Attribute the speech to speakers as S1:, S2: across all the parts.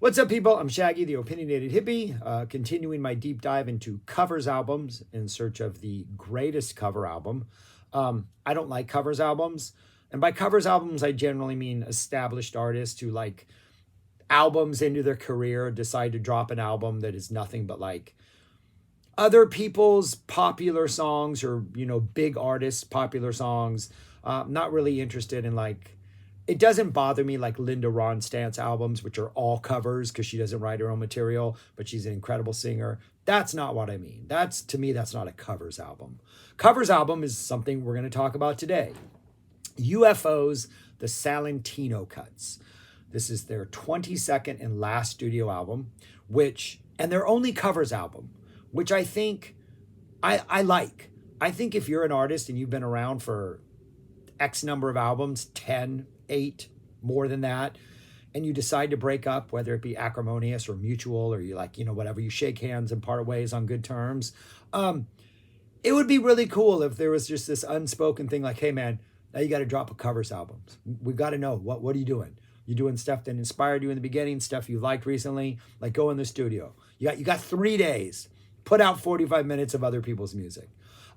S1: What's up, people? I'm Shaggy, the opinionated hippie, continuing my deep dive into covers albums in search of the greatest cover album. I don't like covers albums. And by covers albums, I generally mean established artists who, like, albums into their career, decide to drop an album that is nothing but like other people's popular songs or, big artists' popular songs. Not really interested in, like, it doesn't bother me like Linda Ronstadt's albums, which are all covers because she doesn't write her own material, but she's an incredible singer. That's not what I mean. To me, that's not a covers album. Covers album is something we're going to talk about today. UFO's The Salentino Cuts. This is their 22nd and last studio album, and their only covers album, which I think I like. I think if you're an artist and you've been around for X number of albums, 10, 8, more than that, and you decide to break up, whether it be acrimonious or mutual, or you like, whatever, you shake hands and part ways on good terms. It would be really cool if there was just this unspoken thing like, hey man, now you got to drop a covers album. We've got to know, what are you doing? You doing stuff that inspired you in the beginning, stuff you liked recently, like go in the studio. You got 3 days, put out 45 minutes of other people's music.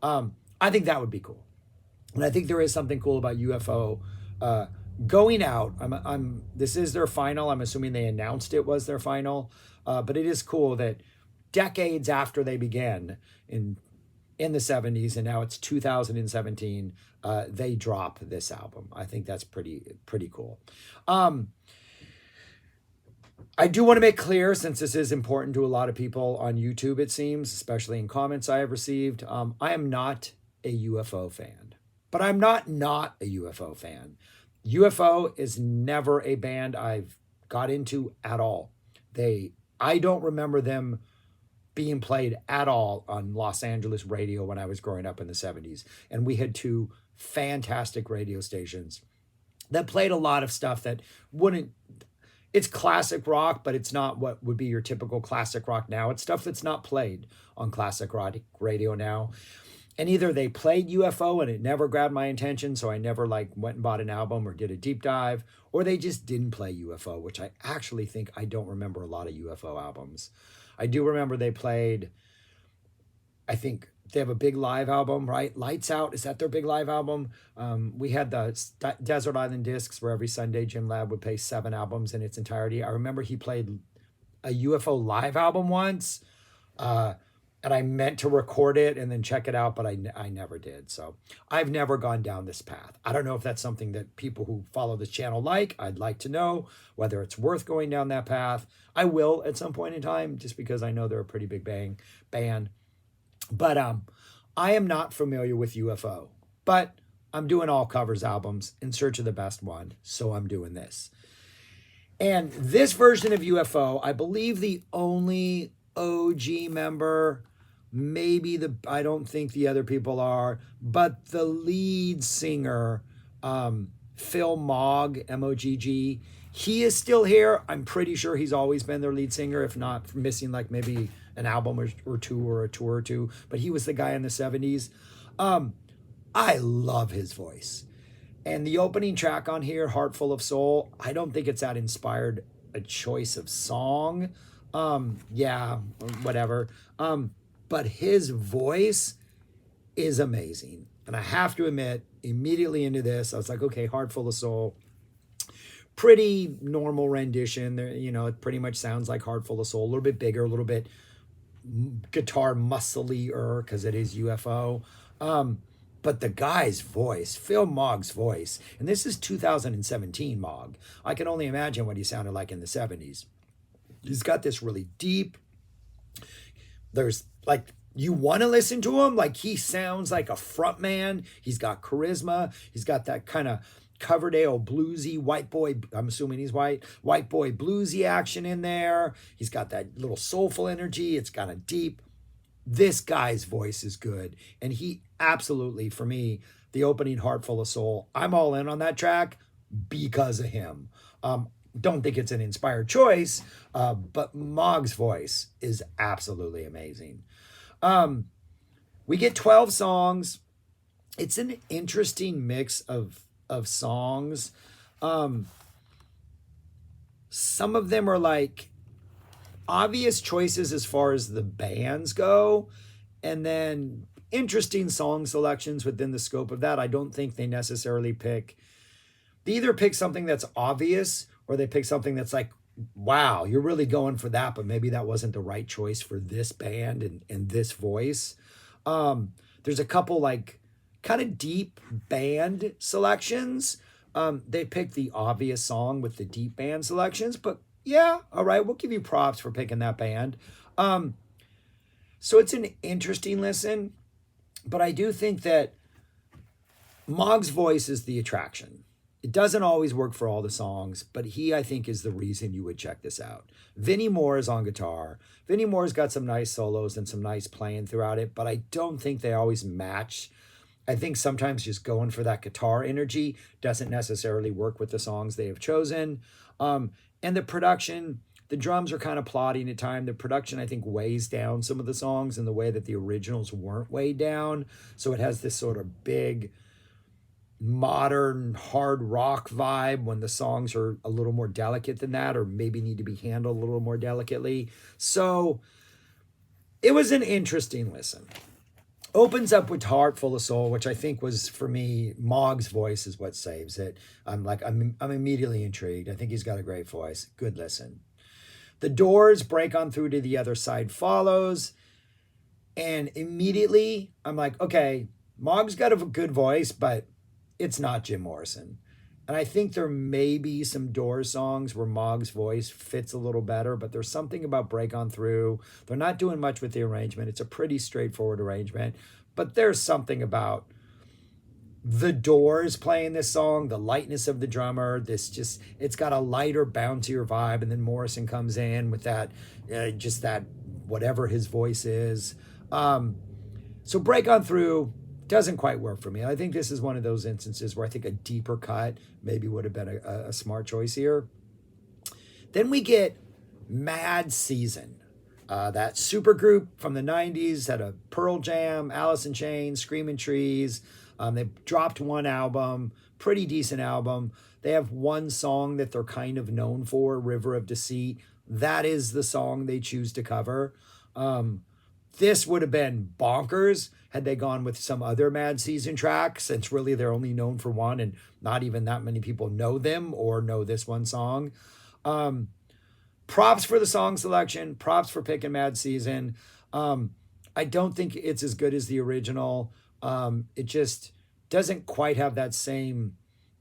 S1: I think that would be cool. And I think there is something cool about UFO going out. This is their final. I'm assuming they announced it was their final. But it is cool that decades after they began in the 70s, and now it's 2017, they drop this album. I think that's pretty cool. I do want to make clear, since this is important to a lot of people on YouTube, it seems, especially in comments I have received, I am not a UFO fan. But I'm not a UFO fan. UFO is never a band I've got into at all. I don't remember them being played at all on Los Angeles radio when I was growing up in the 70s. And we had 2 fantastic radio stations that played a lot of stuff that it's classic rock, but it's not what would be your typical classic rock now. It's stuff that's not played on classic rock radio now. And either they played UFO and it never grabbed my attention, so I never went and bought an album or did a deep dive, or they just didn't play UFO, which I actually think I don't remember a lot of UFO albums. I do remember they played, I think they have a big live album, right? Lights Out, is that their big live album? We had the Desert Island Discs where every Sunday Jim Ladd would play 7 albums in its entirety. I remember he played a UFO live album once, and I meant to record it and then check it out, but I never did. So I've never gone down this path. I don't know if that's something that people who follow this channel like. I'd like to know whether it's worth going down that path. I will at some point in time, just because I know they're a pretty big band. But I am not familiar with UFO. But I'm doing all covers albums in search of the best one, so I'm doing this. And this version of UFO, I believe the only OG member, I don't think the other people are, but the lead singer, Phil Mogg, M-O-G-G, he is still here. I'm pretty sure he's always been their lead singer, if not missing maybe an album or 2 or a tour or 2, but he was the guy in the 70s. I love his voice. And the opening track on here, Heart Full of Soul, I don't think it's that inspired a choice of song. Yeah, whatever. But his voice is amazing. And I have to admit, immediately into this, I was like, okay, Heart Full of Soul, pretty normal rendition. It pretty much sounds like Heart Full of Soul, a little bit bigger, a little bit guitar muscly-er, because it is UFO. But the guy's voice, Phil Mogg's voice, and this is 2017 Mogg. I can only imagine what he sounded like in the 70s. He's got this really deep, there's you want to listen to him. He sounds like a front man. He's got charisma. He's got that kind of Coverdale bluesy white boy, I'm assuming he's white boy bluesy action in there. He's got that little soulful energy. It's kind of deep. This guy's voice is good. And he absolutely, for me, the opening Heart Full of Soul, I'm all in on that track because of him. Don't think it's an inspired choice, but Mogg's voice is absolutely amazing. We get 12 songs. It's an interesting mix of songs. Some of them are obvious choices as far as the bands go, and then interesting song selections within the scope of that. I don't think they necessarily they either pick something that's obvious or they pick something that's like, wow, you're really going for that, but maybe that wasn't the right choice for this band and this voice. There's a couple like kind of deep band selections. They picked the obvious song with the deep band selections, but yeah, all right, we'll give you props for picking that band. So it's an interesting listen, but I do think that Mogg's voice is the attraction. It doesn't always work for all the songs, but he, I think, is the reason you would check this out. Vinnie Moore is on guitar. Vinnie Moore's got some nice solos and some nice playing throughout it, but I don't think they always match. I think sometimes just going for that guitar energy doesn't necessarily work with the songs they have chosen. And the production, the drums are kind of plodding at time. The production, I think, weighs down some of the songs in the way that the originals weren't weighed down. So it has this sort of big, modern hard rock vibe when the songs are a little more delicate than that, or maybe need to be handled a little more delicately. So it was an interesting listen. Opens up with Heart Full of Soul, which I think was, for me, Mogg's voice is what saves it. I'm immediately intrigued. I think he's got a great voice. Good listen. The Doors, Break On Through to the Other Side follows. And immediately I'm like, okay, Mogg's got a good voice, but it's not Jim Morrison. And I think there may be some Doors songs where Mogg's voice fits a little better, but there's something about Break On Through. They're not doing much with the arrangement. It's a pretty straightforward arrangement, but there's something about the Doors playing this song, the lightness of the drummer, it's got a lighter, bouncier vibe, and then Morrison comes in with that, just that, whatever his voice is. So Break On Through doesn't quite work for me. I think this is one of those instances where I think a deeper cut maybe would have been a smart choice here. Then we get Mad Season. That super group from the 90s had a Pearl Jam, Alice in Chains, Screaming Trees. They dropped one album, pretty decent album. They have one song that they're kind of known for, River of Deceit. That is the song they choose to cover. This would have been bonkers had they gone with some other Mad Season track, since really they're only known for one and not even that many people know them or know this one song. Props for the song selection, props for picking Mad Season. I don't think it's as good as the original. It just doesn't quite have that same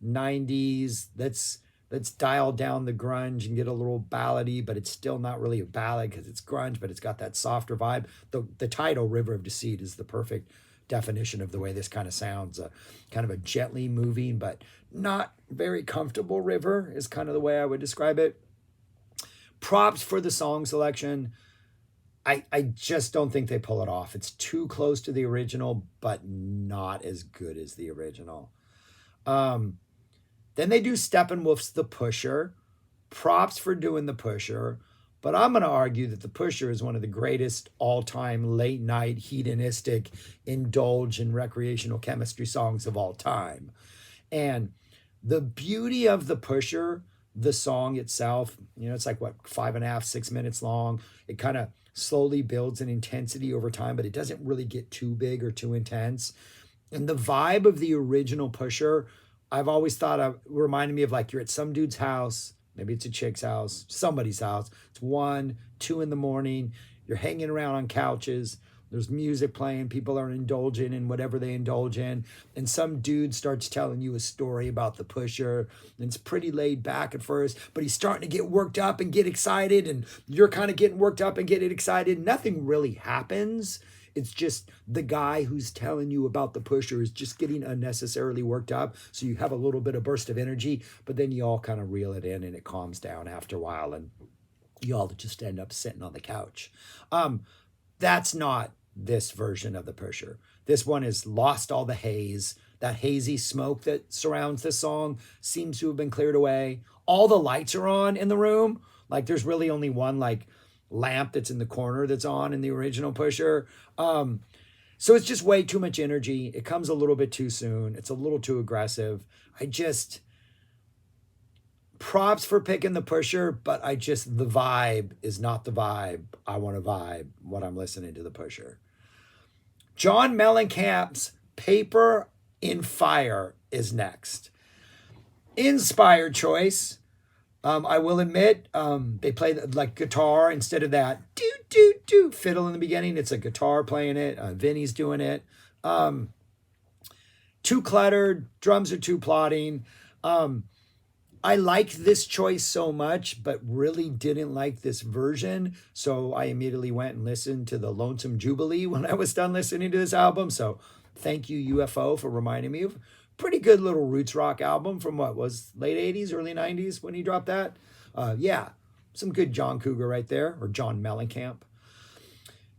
S1: 90s. Let's dial down the grunge and get a little ballady, but it's still not really a ballad because it's grunge, but it's got that softer vibe. The title, River of Deceit, is the perfect definition of the way this kind of sounds. Kind of a gently moving, but not very comfortable river is kind of the way I would describe it. Props for the song selection. I just don't think they pull it off. It's too close to the original, but not as good as the original. Then they do Steppenwolf's The Pusher. Props for doing The Pusher. But I'm going to argue that The Pusher is one of the greatest all-time late-night hedonistic indulge in recreational chemistry songs of all time. And the beauty of The Pusher, the song itself, it's like, 5.5, 6 minutes long. It kind of slowly builds in intensity over time, but it doesn't really get too big or too intense. And the vibe of the original Pusher, I've always thought reminded me of like you're at some dude's house, maybe it's a chick's house, somebody's house. It's 1, 2 in the morning. You're hanging around on couches. There's music playing. People are indulging in whatever they indulge in. And some dude starts telling you a story about the Pusher. And it's pretty laid back at first, but he's starting to get worked up and get excited. And you're kind of getting worked up and getting excited. Nothing really happens. It's just the guy who's telling you about the Pusher is just getting unnecessarily worked up. So you have a little bit of burst of energy, but then you all kind of reel it in and it calms down after a while. And you all just end up sitting on the couch. That's not this version of the Pusher. This one has lost all the haze. That hazy smoke that surrounds this song seems to have been cleared away. All the lights are on in the room. Like there's really only one lamp that's in the corner that's on in the original Pusher. So it's just way too much energy. It comes a little bit too soon. It's a little too aggressive. props for picking the Pusher, but the vibe is not the vibe. I want to vibe when I'm listening to the Pusher. John Mellencamp's Paper in Fire is next. Inspired choice. I will admit, they play like guitar instead of that do do do fiddle in the beginning. It's a guitar playing it. Vinny's doing it. Too cluttered. Drums are too plodding. I liked this choice so much, but really didn't like this version. So I immediately went and listened to the Lonesome Jubilee when I was done listening to this album. So thank you, UFO, for reminding me of a pretty good little roots rock album from what was late 80s, early 90s when he dropped that. Yeah, some good John Cougar right there, or John Mellencamp.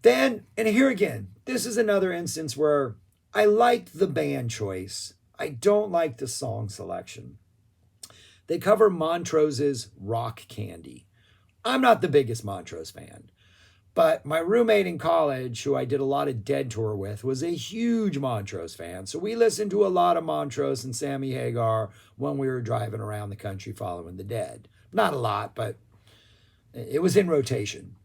S1: Then, and here again, this is another instance where I liked the band choice. I don't like the song selection. They cover Montrose's Rock Candy. I'm not the biggest Montrose fan, but my roommate in college, who I did a lot of Dead tour with, was a huge Montrose fan. So we listened to a lot of Montrose and Sammy Hagar when we were driving around the country following the Dead. Not a lot, but it was in rotation.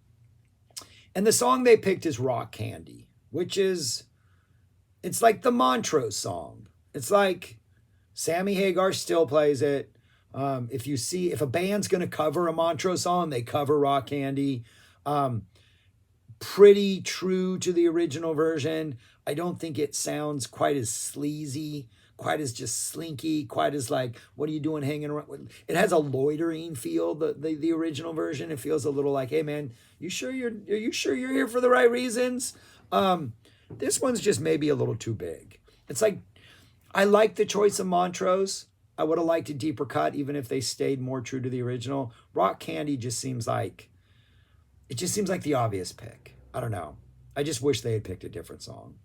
S1: And the song they picked is Rock Candy, which is, it's like the Montrose song. It's like Sammy Hagar still plays it. If a band's going to cover a Montrose song, they cover Rock Candy. Pretty true to the original version. I don't think it sounds quite as sleazy, quite as just slinky, quite as like, what are you doing hanging around? It has a loitering feel, the original version. It feels a little like, hey man, are you sure you're here for the right reasons? This one's just maybe a little too big. It's like, I like the choice of Montrose. I would have liked a deeper cut, even if they stayed more true to the original. Rock Candy just seems like the obvious pick. I don't know. I just wish they had picked a different song.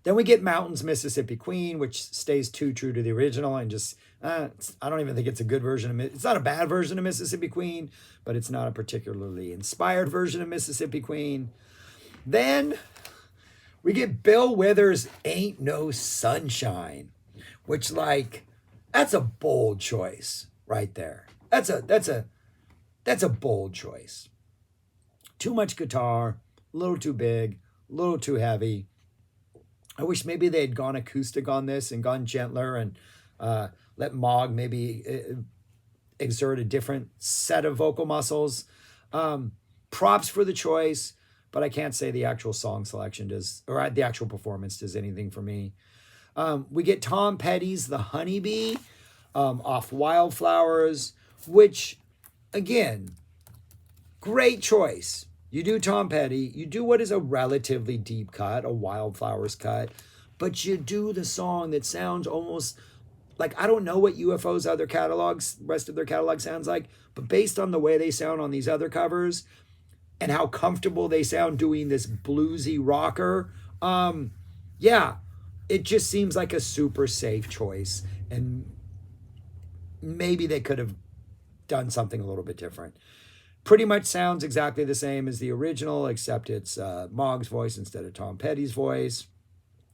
S1: Then we get Mountains, Mississippi Queen, which stays too true to the original and just, I don't even think it's a good version it's not a bad version of Mississippi Queen, but it's not a particularly inspired version of Mississippi Queen. Then we get Bill Withers' Ain't No Sunshine, which that's a bold choice right there. That's a bold choice. Too much guitar, a little too big, a little too heavy. I wish maybe they had gone acoustic on this and gone gentler and let Mogg maybe exert a different set of vocal muscles. Props for the choice, but I can't say the actual song selection does, or the actual performance does anything for me. We get Tom Petty's The Honeybee off Wildflowers, which, again, great choice. You do Tom Petty, you do what is a relatively deep cut, a Wildflowers cut, but you do the song that sounds almost like, I don't know what UFO's rest of their catalog sounds like, but based on the way they sound on these other covers and how comfortable they sound doing this bluesy rocker, it just seems like a super safe choice. And maybe they could have done something a little bit different. Pretty much sounds exactly the same as the original, except it's Mogg's voice instead of Tom Petty's voice.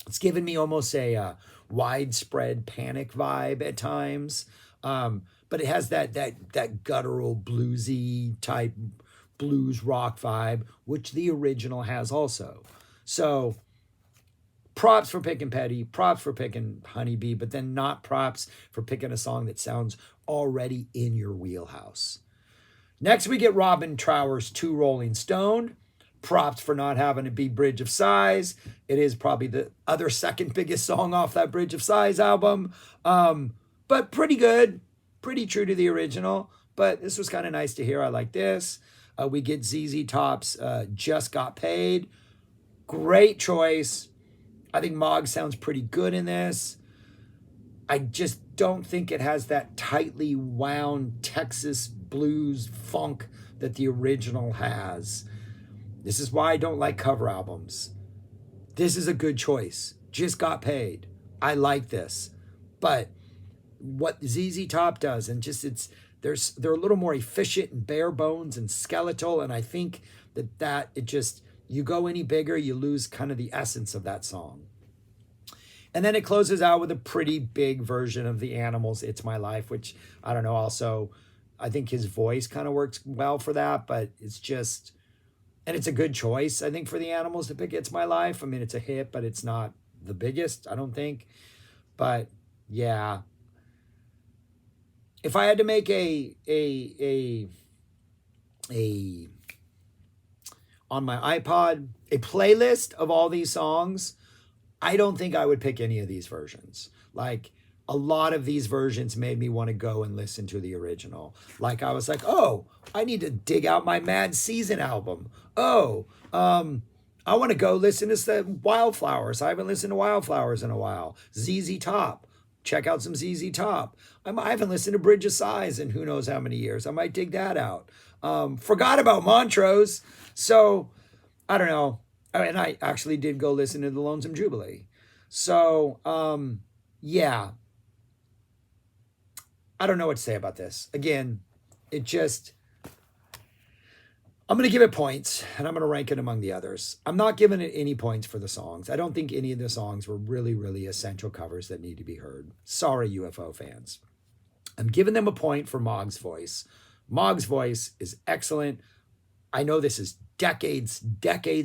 S1: It's given me almost a Widespread Panic vibe at times, but it has that guttural bluesy type blues rock vibe, which the original has also. So props for picking Petty, props for picking Honeybee, but then not props for picking a song that sounds already in your wheelhouse. Next, we get Robin Trower's Two Rolling Stone. Props for not having to be Bridge of Sighs. It is probably the other second biggest song off that Bridge of Sighs album. But pretty good, pretty true to the original. But this was kind of nice to hear. I like this. We get ZZ Top's Just Got Paid. Great choice. I think Mogg sounds pretty good in this. I just don't think it has that tightly wound Texas blues funk that the original has. This is why I don't like cover albums. This is a good choice. Just Got Paid. I like this. But what ZZ Top does, and just they're a little more efficient and bare bones and skeletal, and I think that it just, you go any bigger, you lose kind of the essence of that song. And then it closes out with a pretty big version of the Animals' It's My Life, which I don't know. Also, I think his voice kind of works well for that, but it's just, and it's a good choice, I think, for the Animals to pick It's My Life. I mean, it's a hit, but it's not the biggest, I don't think. But yeah, if I had to make a on my iPod a playlist of all these songs, I don't think I would pick any of these versions. Like, a lot of these versions made me want to go and listen to the original. Like, I was like, oh, I need to dig out my Mad Season album. Oh, I want to go listen to the Wildflowers. I haven't listened to Wildflowers in a while. ZZ Top. Check out some ZZ Top. I haven't listened to Bridge of Sighs in who knows how many years. I might dig that out. Forgot about Montrose. So, I don't know. And I actually did go listen to the Lonesome Jubilee. So, yeah. I don't know what to say about this. Again, it just, I'm going to give it points, and I'm going to rank it among the others. I'm not giving it any points for the songs. I don't think any of the songs were really, really essential covers that need to be heard. Sorry, UFO fans. I'm giving them a point for Mogg's voice. Mogg's voice is excellent. I know this is decades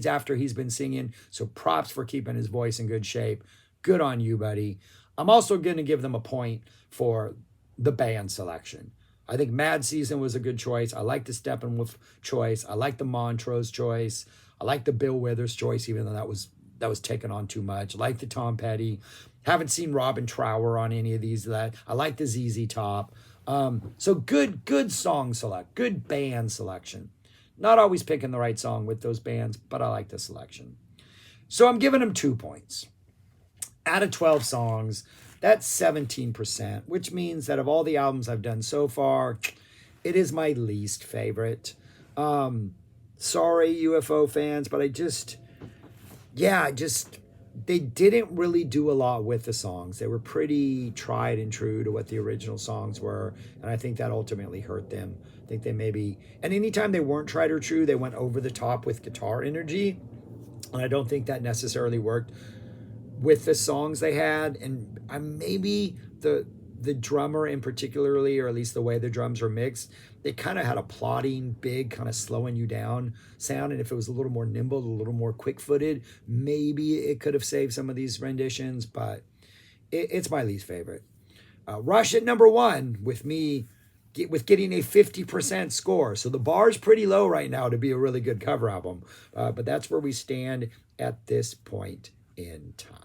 S1: after he's been singing, so props for keeping his voice in good shape. Good on you, buddy. I'm also going to give them a point for the band selection. I think Mad Season was a good choice. I like the Steppenwolf choice. I like the Montrose choice. I like the Bill Withers choice, even though that was taken on too much. I like the Tom Petty. Haven't seen Robin Trower on any of these. That I like the ZZ Top. So good song select, good band selection. Not always picking the right song with those bands, but I like the selection. So I'm giving them 2 points. Out of 12 songs, that's 17%, which means that of all the albums I've done so far, it is my least favorite. Sorry, UFO fans, but they didn't really do a lot with the songs. They were pretty tried and true to what the original songs were, and I think that ultimately hurt them. I think they maybe, and anytime they weren't tried or true, they went over the top with guitar energy, and I don't think that necessarily worked with the songs they had. And maybe the drummer in particularly, or at least the way the drums are mixed, they kind of had a plodding, big, kind of slowing you down sound. And if it was a little more nimble, a little more quick-footed, maybe it could have saved some of these renditions, but it's my least favorite. Rush at number 1 with me, with getting a 50% score. So the bar's pretty low right now to be a really good cover album. But that's where we stand at this point in time.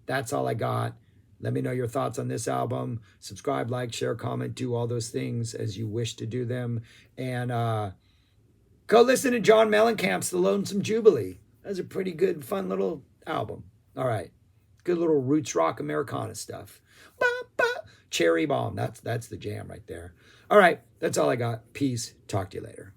S1: That's all I got. Let me know your thoughts on this album. Subscribe, like, share, comment, do all those things as you wish to do them. And go listen to John Mellencamp's The Lonesome Jubilee. That's a pretty good, fun little album. All right. Good little roots rock Americana stuff. Ba, ba. Cherry Bomb. That's the jam right there. All right. That's all I got. Peace. Talk to you later.